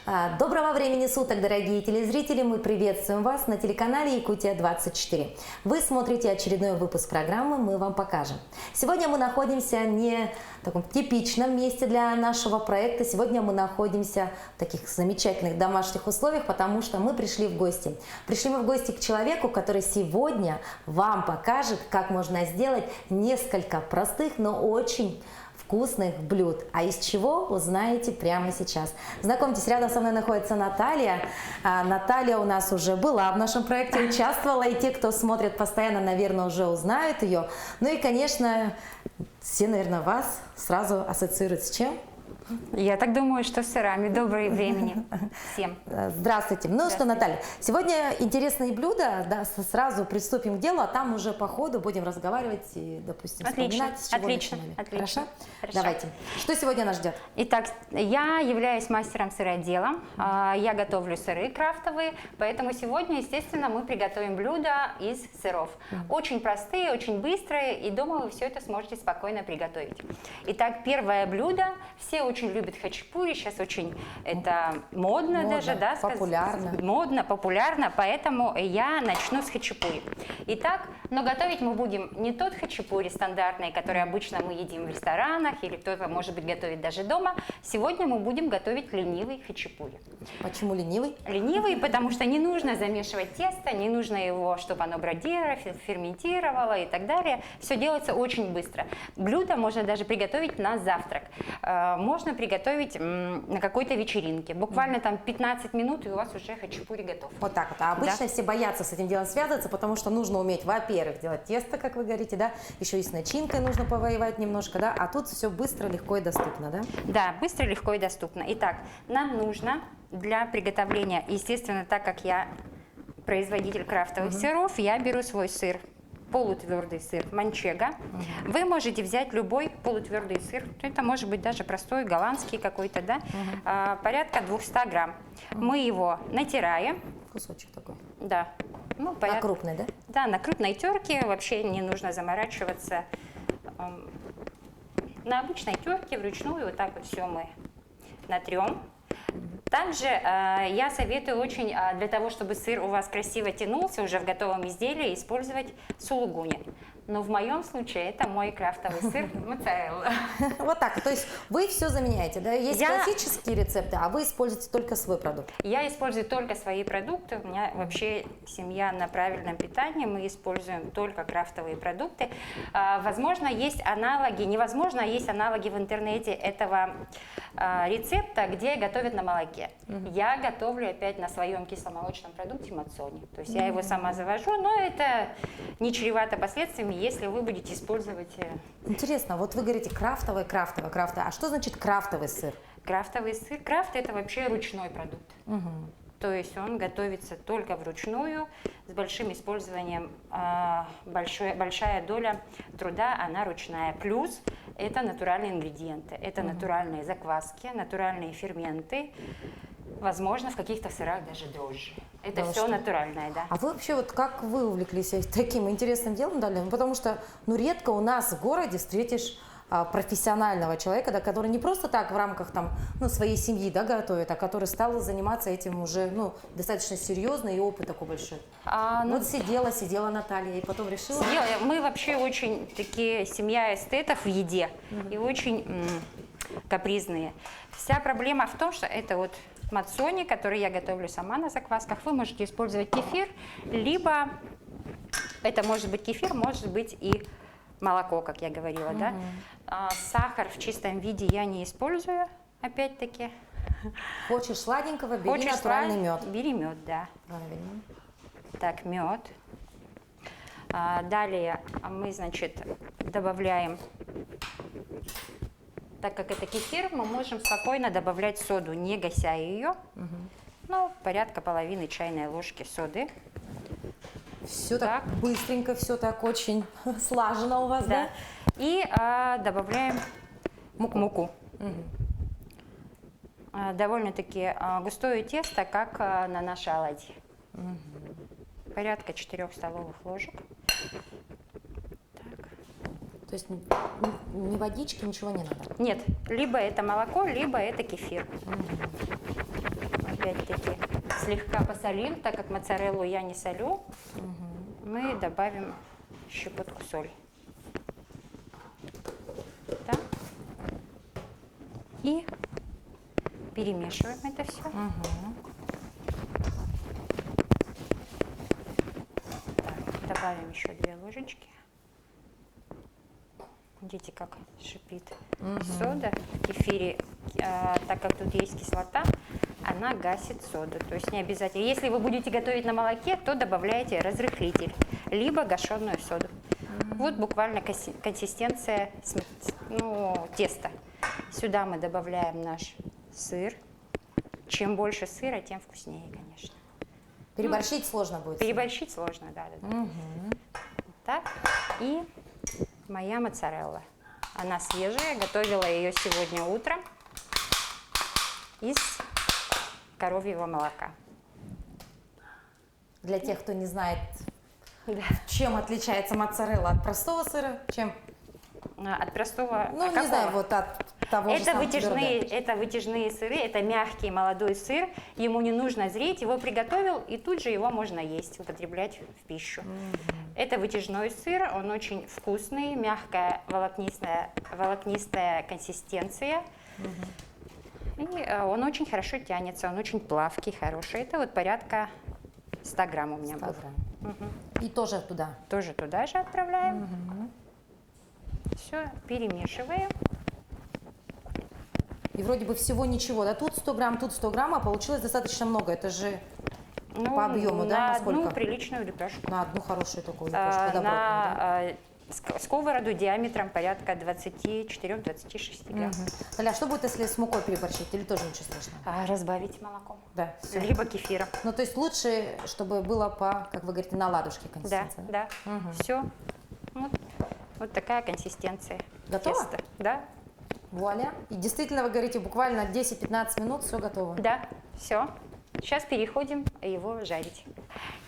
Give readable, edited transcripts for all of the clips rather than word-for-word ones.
Доброго времени суток, дорогие телезрители! Мы приветствуем вас на телеканале Якутия-24. Вы смотрите очередной выпуск программы «Мы вам покажем». Сегодня мы находимся не в таком типичном месте для нашего проекта. Сегодня мы находимся в таких замечательных домашних условиях, потому что мы пришли в гости. Пришли мы в гости к человеку, который сегодня вам покажет, как можно сделать несколько простых, но очень вкусных блюд. А из чего, узнаете прямо сейчас. Знакомьтесь, рядом со мной находится Наталья. Наталья у нас уже была в нашем проекте, участвовала, и те, кто смотрит постоянно, наверное, уже узнают ее. Ну и, конечно, все, наверное, вас сразу ассоциируют с чем? Я так думаю, что с сырами. Доброго времени всем. Здравствуйте. Ну что, Наталья, сегодня интересные блюда, да, сразу приступим к делу, а там уже по ходу будем разговаривать и, допустим, вспоминать, с чего начинали. Отлично. Хорошо? Давайте. Что сегодня нас ждет? Итак, я являюсь мастером сыродела. Я готовлю сыры крафтовые, поэтому сегодня, естественно, мы приготовим блюда из сыров. Очень простые, очень быстрые, и дома вы все это сможете спокойно приготовить. Итак, первое блюдо. Все очень любят хачапури, сейчас очень это модно даже, да, популярно. Модно, популярно, поэтому я начну с хачапури. Итак, но готовить мы будем не тот хачапури стандартный, который обычно мы едим в ресторанах, или кто-то, может быть, готовит даже дома. Сегодня мы будем готовить ленивый хачапури. Почему ленивый? Ленивый, потому что не нужно замешивать тесто, не нужно его, чтобы оно бродило, ферментировало и так далее. Все делается очень быстро. Блюдо можно даже приготовить на завтрак. Можно приготовить на какой-то вечеринке. Буквально там 15 минут, и у вас уже хачапури готов. Вот так вот. А обычно все боятся с этим делом связываться, потому что нужно уметь, во-первых, делать тесто, как вы говорите, да, еще и с начинкой нужно повоевать немножко, да, а тут все быстро, легко и доступно, да? Да, быстро, легко и доступно. Итак, нам нужно для приготовления, естественно, так как я производитель крафтовых сыров, я беру свой сыр, полутвердый сыр манчего. Вы можете взять любой полутвердый сыр, это может быть даже простой голландский какой-то, да, порядка 200 грамм. Мы его натираем. Кусочек такой. Да. Ну, на крупной, да? Да, на крупной терке, вообще не нужно заморачиваться. На обычной терке вручную вот так вот все мы натрем. Также я советую очень, для того, чтобы сыр у вас красиво тянулся уже в готовом изделии, использовать сулугуни. Но в моем случае это мой крафтовый сыр моцарелла. Вот так, то есть вы все заменяете, да? Есть классические рецепты, а вы используете только свой продукт? Я использую только свои продукты. У меня вообще семья на правильном питании, мы используем только крафтовые продукты. Возможно, есть аналоги, невозможно, есть аналоги в интернете этого рецепта, где готовят на молоке. Я готовлю опять на своем кисломолочном продукте мацони. То есть я его сама завожу, но это не чревато последствиями, если вы будете использовать... Интересно, вот вы говорите крафтовый. А что значит крафтовый сыр? Крафтовый сыр. Крафт – это вообще ручной продукт. То есть он готовится только вручную, с большим использованием, большая доля труда, она ручная. Плюс это натуральные ингредиенты, это натуральные закваски, натуральные ферменты, возможно, в каких-то сырах даже дрожжи. Это все натуральное, да. А вы вообще, вот как вы увлеклись таким интересным делом, Далее? Потому что, ну, редко у нас в городе встретишь профессионального человека, да, который не просто так в рамках там, ну, своей семьи, да, готовит, а который стал заниматься этим уже, ну, достаточно серьезно, и опыт такой большой. Вот сидела Наталья, и потом решила... Мы вообще очень такие семья эстетов в еде, и очень капризные. Вся проблема в том, что это вот мацони, который я готовлю сама на заквасках. Вы можете использовать кефир, либо это может быть кефир, может быть и молоко, как я говорила, да. Сахар в чистом виде я не использую, опять-таки. Хочешь сладенького, бери натуральный мед. Бери мед, да. Правильно. Так, мед. Далее мы, значит, добавляем, так как это кефир, мы можем спокойно добавлять соду, не гася ее. Ну, порядка половины чайной ложки соды. Все так быстренько, все так очень слаженно у вас, да? И добавляем муку. Довольно-таки густое тесто, как на нашей оладьи. Порядка 4 столовых ложек. То есть ни водички, ничего не надо? Нет, либо это молоко, либо это кефир. опять-таки слегка посолим, так как моцареллу я не солю, мы добавим щепотку соли. Так. И перемешиваем это все. Добавим еще 2 ложечки. Видите, как шипит сода. В кефире, так как тут есть кислота, она гасит соду. То есть не обязательно. Если вы будете готовить на молоке, то добавляете разрыхлитель, либо гашеную соду. Вот буквально консистенция теста. Сюда мы добавляем наш сыр. Чем больше сыра, тем вкуснее, конечно. Переборщить сложно будет. Переборщить сложно, да. Так, и моя моцарелла. Она свежая, готовила ее сегодня утром из коровьего молока. Для тех, кто не знает, чем отличается моцарелла от простого сыра, чем? От простого. Ну, не знаю, вот от того же самого твердого. Это вытяжные сыры, это мягкий молодой сыр. Ему не нужно зреть, его приготовил, и тут же его можно есть, употреблять в пищу. Это вытяжной сыр, он очень вкусный, мягкая волокнистая консистенция. И он очень хорошо тянется, он очень плавкий, хороший. Это вот порядка 100 грамм у меня было. И тоже туда? Тоже туда же отправляем. Все, перемешиваем. И вроде бы всего ничего, да? Тут 100 грамм, тут 100 грамм, а получилось достаточно много. Это же по объему, да? На Насколько? одну приличную лепешку. На одну хорошую такую лепешку, добротную, на сковороду диаметром порядка 24-26 грамм. Таля, что будет, если с мукой переборщить? Или тоже ничего страшного? Разбавить молоком. Да. Всё. Либо кефиром. Ну, то есть лучше, чтобы было по, как вы говорите, на ладушке консистенция. Да. Все. Вот такая консистенция. Готово? Теста. Да. Вуаля. И действительно, вы говорите, буквально 10-15 минут все готово. Да, все. Сейчас переходим его жарить.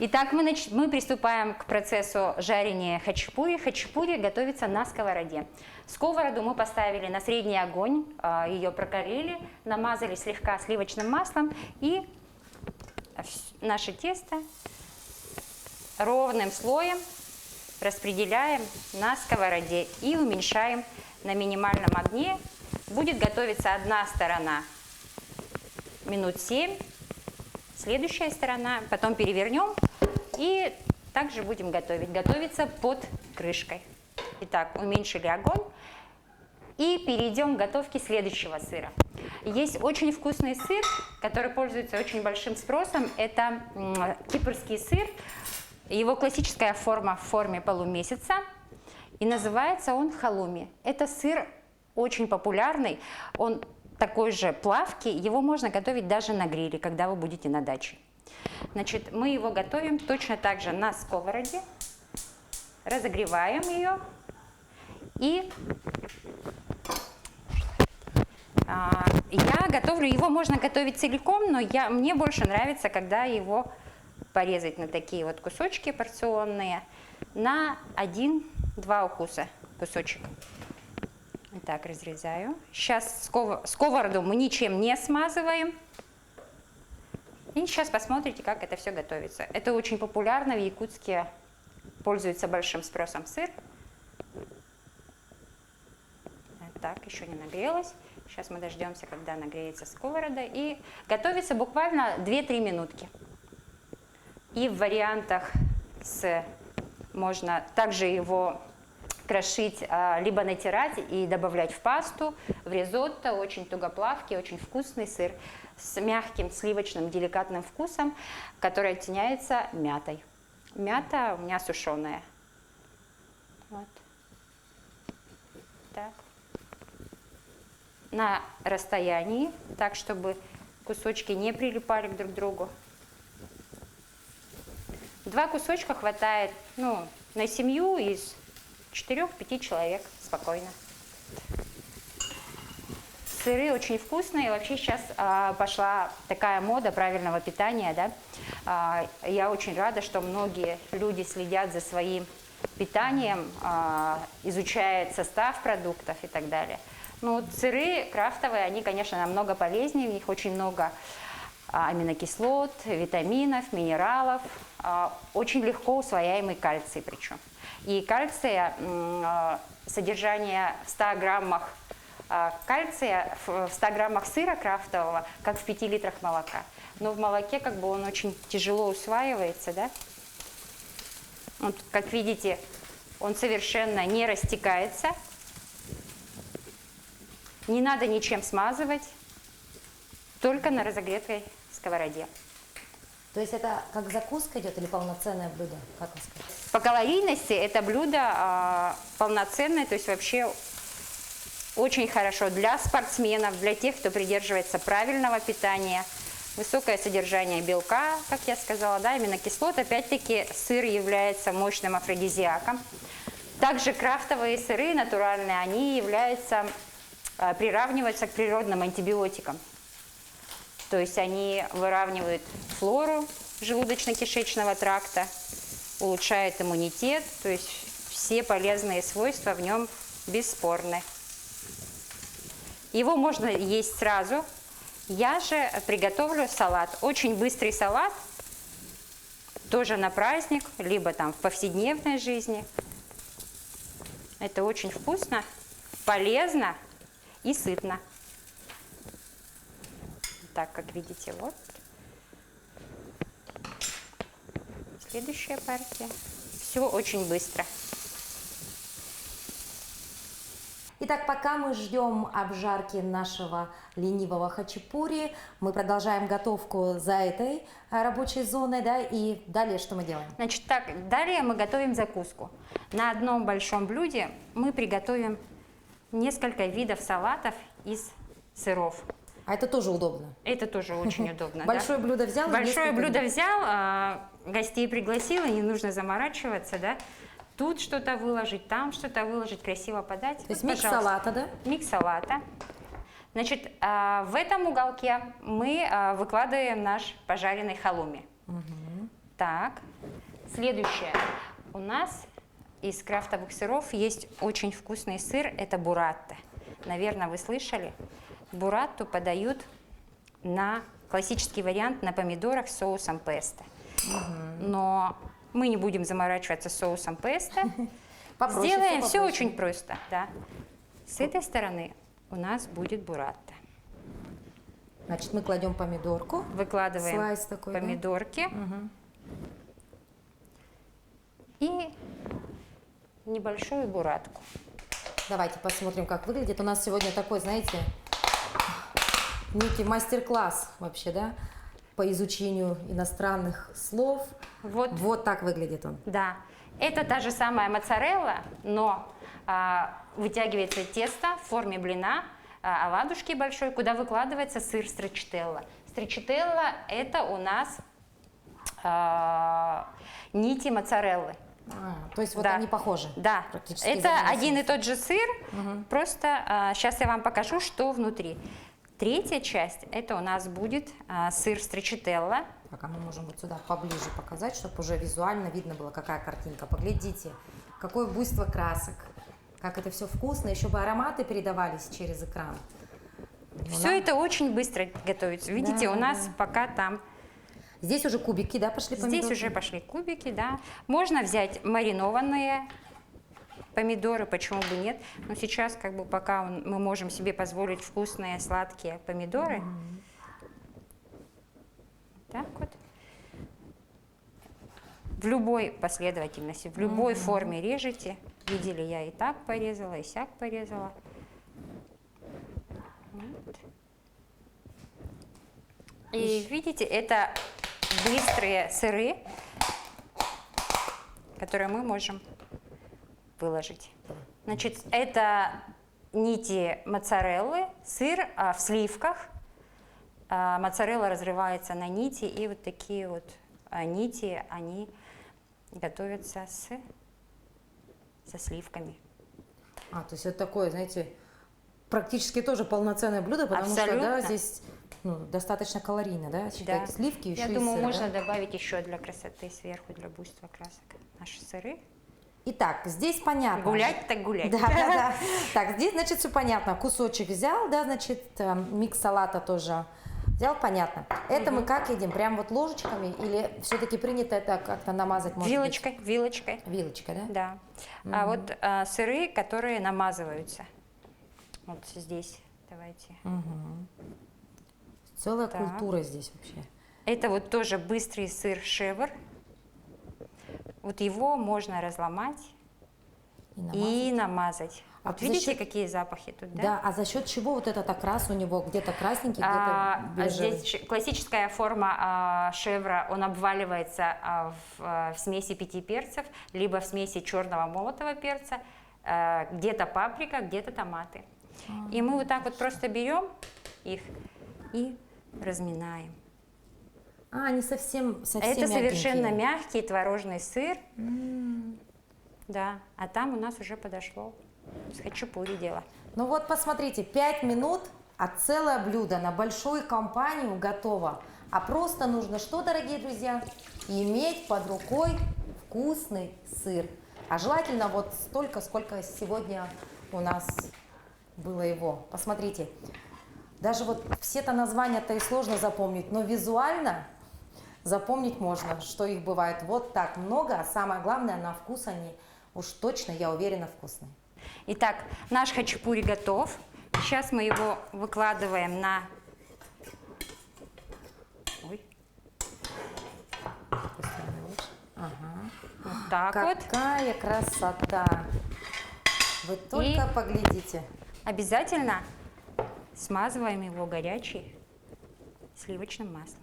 Итак, мы приступаем к процессу жарения хачапури. Хачапури готовится на сковороде. Сковороду мы поставили на средний огонь, ее прокалили, намазали слегка сливочным маслом и наше тесто ровным слоем распределяем на сковороде и уменьшаем на минимальном огне. Будет готовиться одна сторона минут 7, следующая сторона, потом перевернем и также будем готовить. Готовится под крышкой. Итак, уменьшили огонь и перейдем к готовке следующего сыра. Есть очень вкусный сыр, который пользуется очень большим спросом. Это кипрский сыр. Его классическая форма в форме полумесяца, и называется он халуми. Это сыр очень популярный, он такой же плавкий, его можно готовить даже на гриле, когда вы будете на даче. Значит, мы его готовим точно так же на сковороде, разогреваем ее, и я готовлю, его можно готовить целиком, но мне больше нравится, когда его порезать на такие вот кусочки порционные, на 1-2 укуса кусочек. Так, разрезаю. Сейчас сковороду мы ничем не смазываем. И сейчас посмотрите, как это все готовится. Это очень популярно в Якутске, пользуется большим спросом сыр. Так, еще не нагрелась. Сейчас мы дождемся, когда нагреется сковорода. И готовится буквально 2-3 минутки. И в вариантах можно также его крошить, либо натирать и добавлять в пасту, в ризотто. Очень тугоплавкий, очень вкусный сыр с мягким сливочным деликатным вкусом, который оттеняется мятой. Мята у меня сушеная. Вот. Так. На расстоянии, так чтобы кусочки не прилипали друг к другу. 2 кусочка хватает на семью из 4-5 человек спокойно. Сыры очень вкусные. Вообще сейчас пошла такая мода правильного питания. Да? Я очень рада, что многие люди следят за своим питанием, изучают состав продуктов и так далее. Ну, сыры крафтовые, они, конечно, намного полезнее, в них очень много аминокислот, витаминов, минералов, очень легко усвояемый кальций причем. И кальция, содержание в 100 граммах кальция в 100 граммах сыра крафтового, как в 5 литрах молока. Но в молоке как бы он очень тяжело усваивается, да? Вот, как видите, он совершенно не растекается. Не надо ничем смазывать, только на разогретой сковороде. То есть это как закуска идет или полноценное блюдо? Как вам сказать? По калорийности это блюдо полноценное, то есть вообще очень хорошо для спортсменов, для тех, кто придерживается правильного питания. Высокое содержание белка, как я сказала, да, аминокислот. Опять-таки сыр является мощным афродизиаком. Также крафтовые сыры натуральные, они приравниваются к природным антибиотикам. То есть они выравнивают флору желудочно-кишечного тракта, улучшают иммунитет, то есть все полезные свойства в нем бесспорны. Его можно есть сразу. Я же приготовлю салат. Очень быстрый салат, тоже на праздник, либо там в повседневной жизни. Это очень вкусно, полезно и сытно. Так, как видите, вот. Следующая партия. Все очень быстро. Итак, пока мы ждем обжарки нашего ленивого хачапури, мы продолжаем готовку за этой рабочей зоной, да, и далее что мы делаем? Значит, так, далее мы готовим закуску. На одном большом блюде мы приготовим несколько видов салатов из сыров. А это тоже удобно. Это тоже очень удобно. Большое блюдо взял? Большое блюдо взял, гостей пригласил, и не нужно заморачиваться, да. Тут что-то выложить, там что-то выложить, красиво подать. То есть микс салата, да? Микс салата. Значит, в этом уголке мы выкладываем наш пожаренный халуми. Угу. Так, следующее. У нас из крафтовых сыров есть очень вкусный сыр, это бурратта. Наверное, вы слышали. Бурратту подают на классический вариант на помидорах с соусом песто. Но мы не будем заморачиваться с соусом песто. Сделаем все очень просто. Да. С этой стороны у нас будет бурратта. Значит, мы кладем помидорку. Выкладываем слайс такой, помидорки. Да? Угу. И небольшую бурратку. Давайте посмотрим, как выглядит. У нас сегодня такой, знаете, некий мастер-класс вообще, да, по изучению иностранных слов. Вот так выглядит он. Да, это та же самая моцарелла, но вытягивается тесто в форме блина, оладушки большой, куда выкладывается сыр строчителла. Строчителла – это у нас нити моцареллы. То есть вот да. они похожи? Да, это один и тот же сыр, просто сейчас я вам покажу, что внутри. Третья часть – это у нас будет сыр строчителла. Пока мы можем вот сюда поближе показать, чтобы уже визуально видно было, какая картинка. Поглядите, какое буйство красок, как это все вкусно, еще бы ароматы передавались через экран. Все это очень быстро готовится. Видите, да, у нас пока там… Здесь уже кубики, да, пошли помидоры? Здесь уже пошли кубики, да. Можно взять маринованные помидоры, почему бы нет. Но сейчас, как бы, пока мы можем себе позволить вкусные, сладкие помидоры. Так вот. В любой последовательности, в любой форме режете. Видели, я и так порезала, и сяк порезала. Вот. И видите, это быстрые сыры, которые мы можем выложить. Значит, это нити моцареллы, сыр в сливках. Моцарелла разрывается на нити, и вот такие вот нити, они готовятся со сливками. То есть это такое, знаете, практически тоже полноценное блюдо, потому Абсолютно. что, да, здесь достаточно калорийно, да, считайте, сливки, еще я и думаю, сыр, можно да? добавить еще для красоты сверху, для буйства красок наши сыры. Итак, здесь понятно. Гулять так гулять. Да. Так, здесь, значит, все понятно. Кусочек взял, да, значит, микс салата тоже Взял, понятно. Это мы как едим? Прям вот ложечками или все-таки принято это как-то намазать? Может Вилочкой, быть? вилочкой. Вилочкой, да? Да. А вот сыры, которые намазываются. Вот здесь, давайте. Целая Так. культура здесь вообще. Это вот тоже быстрый сыр шевр. Вот его можно разломать и намазать. А Вот за видите, счет- какие запахи тут, да? Да, а за счет чего вот этот окрас у него где-то красненький, А где-то бежевый? здесь классическая форма шевра, он обваливается в смеси 5 перцев, либо в смеси черного молотого перца, где-то паприка, где-то томаты. И мы вот так вот просто берем их и разминаем. Они совсем Это мягенькие. совершенно мягкий творожный сыр. Да, а там у нас уже подошло с хачапури дело. Ну вот посмотрите, 5 минут, а целое блюдо на большую компанию готово. А просто нужно что, дорогие друзья? Иметь под рукой вкусный сыр. А желательно вот столько, сколько сегодня у нас было его. Посмотрите, даже вот все-то названия-то и сложно запомнить, но визуально запомнить можно, что их бывает вот так много, а самое главное, на вкус они уж точно, я уверена, вкусные. Итак, наш хачапури готов. Сейчас мы его выкладываем на... Ой. Вот так вот. Какая красота! Вы только поглядите. Обязательно смазываем его горячим сливочным маслом.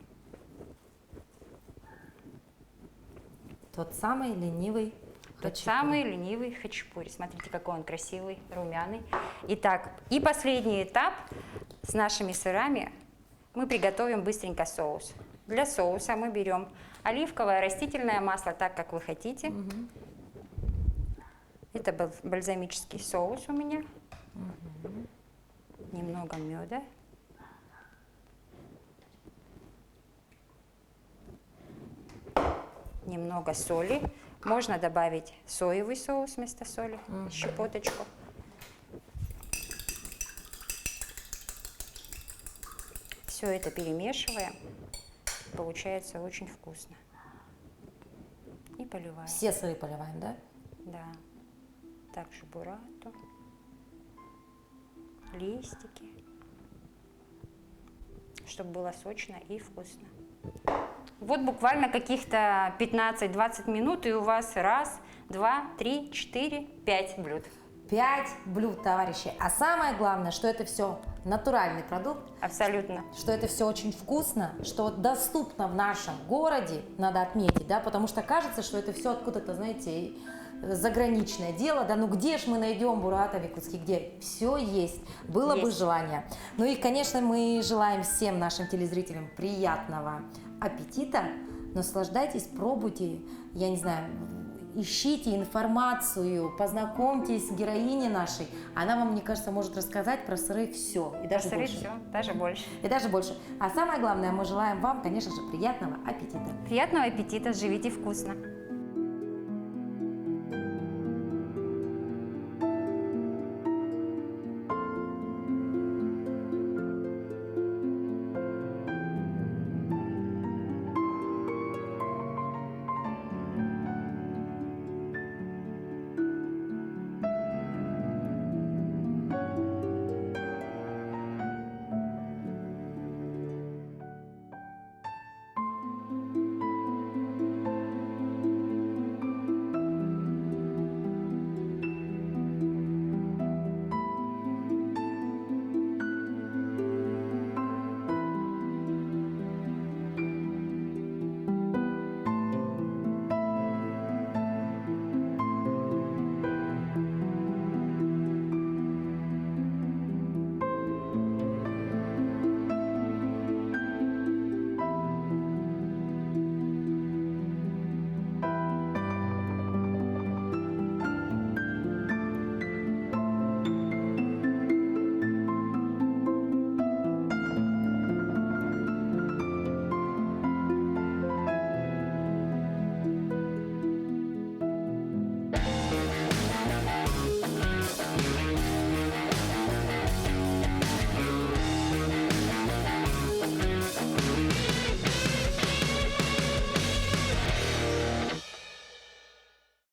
Тот самый ленивый Тот хачапури. самый ленивый хачапури. Смотрите, какой он красивый, румяный. Итак, и последний этап с нашими сырами. Мы приготовим быстренько соус. Для соуса мы берем оливковое растительное масло, так как вы хотите. Это бальзамический соус у меня. Немного меда. Немного соли. Можно добавить соевый соус вместо соли, щепоточку. Все это перемешиваем. Получается очень вкусно. И поливаем. Все сыры поливаем, да? Да. Также бурату, листики, чтобы было сочно и вкусно. Вот буквально каких-то 15-20 минут, и у вас 1, 2, 3, 4, 5 блюд. 5 блюд, товарищи. А самое главное, что это все натуральный продукт, Абсолютно. что это все очень вкусно, что доступно в нашем городе, надо отметить, да, потому что кажется, что это все откуда-то, знаете, заграничное дело, да, ну где ж мы найдем бурата в Якутске, где? Все есть, было бы Есть. желание. Ну и, конечно, мы желаем всем нашим телезрителям приятного аппетита, наслаждайтесь, пробуйте, я не знаю, ищите информацию, познакомьтесь с героиней нашей, она вам, мне кажется, может рассказать про сыры все, и даже Сыры больше. все, даже больше. И даже больше. А самое главное, мы желаем вам, конечно же, приятного аппетита. Приятного аппетита, живите вкусно.